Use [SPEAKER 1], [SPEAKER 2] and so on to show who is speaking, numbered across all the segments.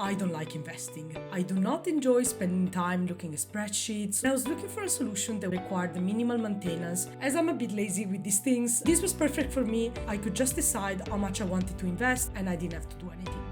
[SPEAKER 1] I don't like investing. I do not enjoy spending time looking at spreadsheets. I was looking for a solution that required minimal maintenance. As I'm a bit lazy with these things, this was perfect for me. I could just decide how much I wanted to invest and I didn't have to do anything.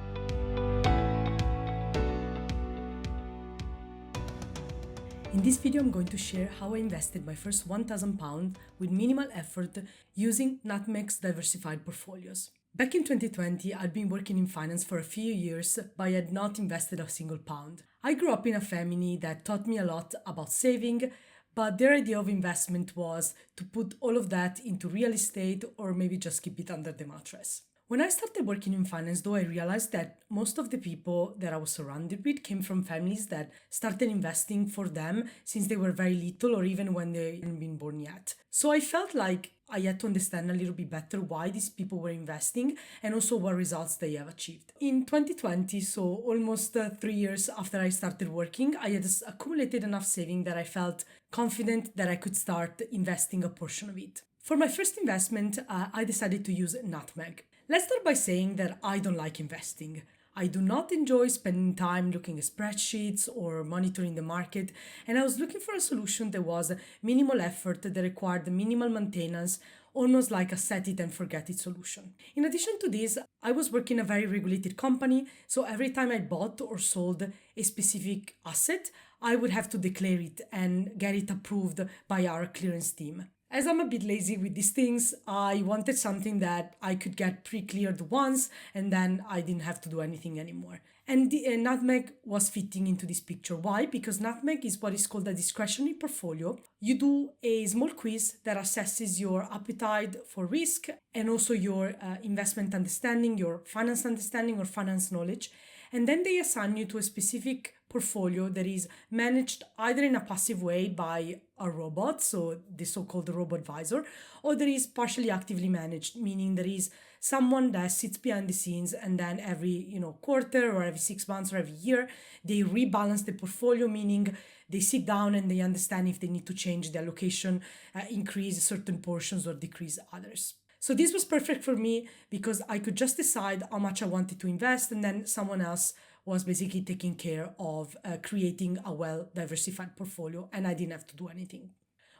[SPEAKER 1] In this video, I'm going to share how I invested my first £1,000 with minimal effort using Nutmeg's diversified portfolios. Back in 2020, I'd been working in finance for a few years, but I had not invested a single pound. I grew up in a family that taught me a lot about saving, but their idea of investment was to put all of that into real estate or maybe just keep it under the mattress. When I started working in finance, though, I realized that most of the people that I was surrounded with came from families that started investing for them since they were very little or even when they hadn't been born yet. So I felt like I had to understand a little bit better why these people were investing and also what results they have achieved. In 2020, so almost 3 years after I started working, I had accumulated enough saving that I felt confident that I could start investing a portion of it. For my first investment, I decided to use Nutmeg. Let's start by saying that I don't like investing. I do not enjoy spending time looking at spreadsheets or monitoring the market, and I was looking for a solution that was minimal effort, that required minimal maintenance, almost like a set it and forget it solution. In addition to this, I was working in a very regulated company, so every time I bought or sold a specific asset, I would have to declare it and get it approved by our clearance team. As I'm a bit lazy with these things, I wanted something that I could get pre-cleared once and then I didn't have to do anything anymore. And Nutmeg was fitting into this picture. Why? Because Nutmeg is what is called a discretionary portfolio. You do a small quiz that assesses your appetite for risk and also your investment understanding, your finance understanding or finance knowledge. And then they assign you to a specific portfolio that is managed either in a passive way by a robot, so the so-called robo-advisor, or there is partially actively managed, meaning there is someone that sits behind the scenes and then every quarter or every 6 months or every year, they rebalance the portfolio, meaning they sit down and they understand if they need to change the allocation, increase certain portions or decrease others. So this was perfect for me because I could just decide how much I wanted to invest and then someone else was basically taking care of creating a well-diversified portfolio and I didn't have to do anything.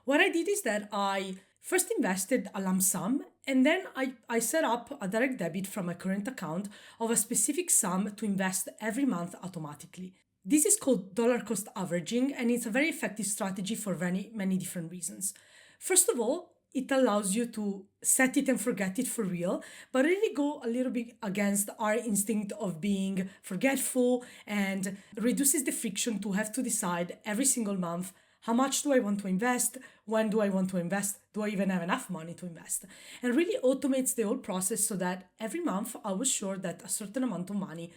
[SPEAKER 1] What I did is that I first invested a lump sum and then I set up a direct debit from my current account of a specific sum to invest every month automatically. This is called dollar cost averaging and it's a very effective strategy for many different reasons. First of all, it allows you to set it and forget it for real, but really go a little bit against our instinct of being forgetful and reduces the friction to have to decide every single month, how much do I want to invest? When do I want to invest? Do I even have enough money to invest? And really automates the whole process so that every month I was sure that a certain amount of money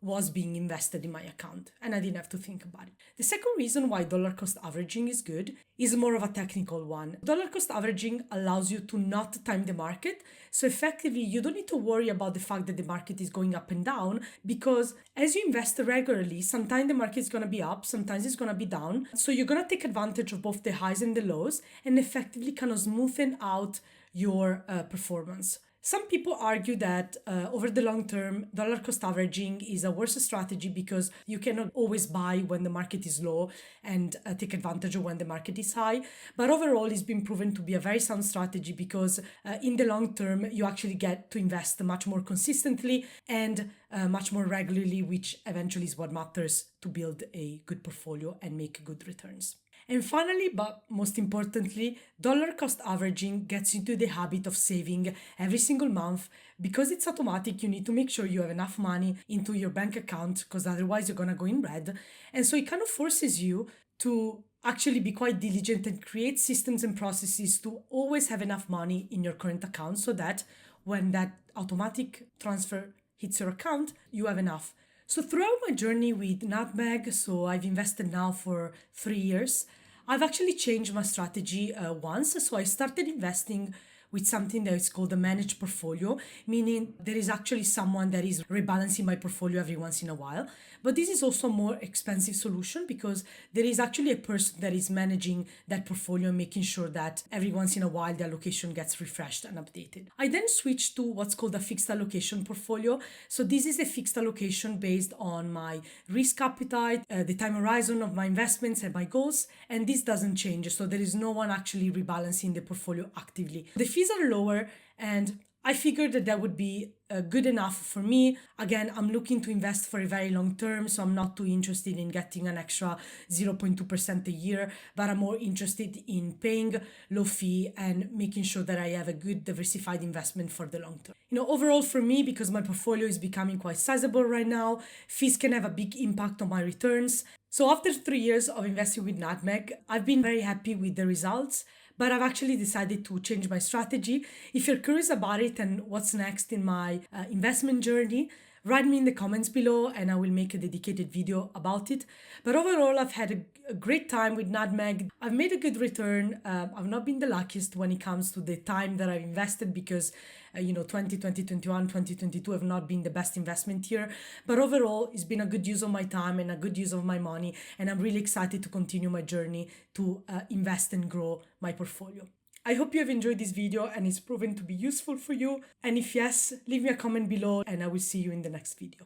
[SPEAKER 1] was being invested in my account and I didn't have to think about it. The second reason why dollar cost averaging is good is more of a technical one. Dollar cost averaging allows you to not time the market. So effectively, you don't need to worry about the fact that the market is going up and down because as you invest regularly, sometimes the market is going to be up, sometimes it's going to be down. So you're going to take advantage of both the highs and the lows and effectively kind of smoothen out your performance. Some people argue that over the long term, dollar cost averaging is a worse strategy because you cannot always buy when the market is low and take advantage of when the market is high. But overall, it's been proven to be a very sound strategy because in the long term, you actually get to invest much more consistently and much more regularly, which eventually is what matters to build a good portfolio and make good returns. And finally, but most importantly, dollar cost averaging gets into the habit of saving every single month. Because it's automatic, you need to make sure you have enough money into your bank account because otherwise you're going to go in red. And so it kind of forces you to actually be quite diligent and create systems and processes to always have enough money in your current account so that when that automatic transfer hits your account, you have enough. So throughout my journey with Nutmeg, so I've invested now for 3 years, I've actually changed my strategy once. So I started investing with something that is called a managed portfolio, meaning there is actually someone that is rebalancing my portfolio every once in a while. But this is also a more expensive solution because there is actually a person that is managing that portfolio and making sure that every once in a while the allocation gets refreshed and updated. I then switched to what's called a fixed allocation portfolio. So this is a fixed allocation based on my risk appetite, the time horizon of my investments and my goals, and this doesn't change. So there is no one actually rebalancing the portfolio actively. The fees are lower, and I figured that that would be good enough for me. Again, I'm looking to invest for a very long term, so I'm not too interested in getting an extra 0.2% a year, but I'm more interested in paying low fee and making sure that I have a good diversified investment for the long term. Overall for me, because my portfolio is becoming quite sizable right now, fees can have a big impact on my returns. So after 3 years of investing with Nutmeg, I've been very happy with the results, but I've actually decided to change my strategy. If you're curious about it and what's next in my investment journey, write me in the comments below and I will make a dedicated video about it. But overall, I've had a great time with Nutmeg. I've made a good return. I've not been the luckiest when it comes to the time that I've invested because 2020, 2021, 2022 have not been the best investment year. But overall, it's been a good use of my time and a good use of my money. And I'm really excited to continue my journey to invest and grow my portfolio. I hope you have enjoyed this video and it's proven to be useful for you. And if yes, leave me a comment below and I will see you in the next video.